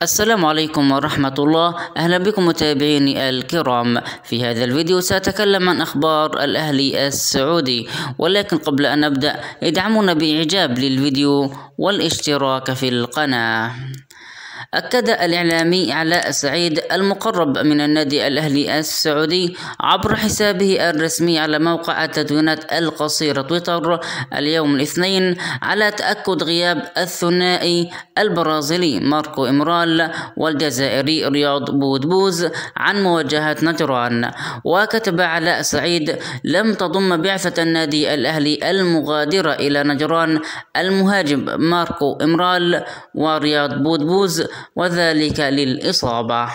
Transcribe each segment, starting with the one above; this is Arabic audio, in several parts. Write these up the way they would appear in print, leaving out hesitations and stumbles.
السلام عليكم ورحمة الله. أهلا بكم متابعيني الكرام. في هذا الفيديو سأتكلم عن أخبار الأهلي السعودي، ولكن قبل أن أبدأ ادعمونا بإعجاب للفيديو والاشتراك في القناة. أكد الإعلامي علاء سعيد المقرب من النادي الأهلي السعودي عبر حسابه الرسمي على موقع التدوينات القصيرة تويتر اليوم الاثنين على تأكد غياب الثنائي البرازيلي ماركو إمرال والجزائري رياض بودبوز عن مواجهة نجران. وكتب علاء سعيد: لم تضم بعثة النادي الأهلي المغادرة إلى نجران المهاجم ماركو إمرال ورياض بودبوز، وذلك للإصابة.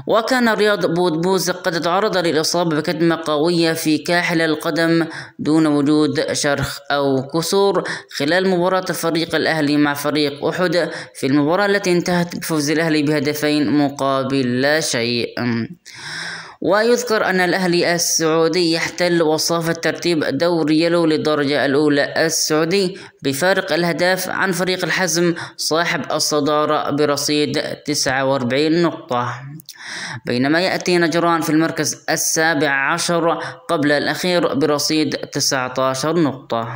وكان رياض بودبوز قد تعرض للإصابة بكدمة قوية في كاحل القدم دون وجود شرخ أو كسور خلال مباراة فريق الأهلي مع فريق أحد في المباراة التي انتهت بفوز الأهلي بهدفين مقابل لا شيء. ويذكر أن الأهلي السعودي يحتل وصافة ترتيب دوري يلو للدرجة الأولى السعودي بفارق الأهداف عن فريق الحزم صاحب الصدارة برصيد 49 نقطة، بينما يأتي نجران في المركز 17 قبل الأخير برصيد 19 نقطة.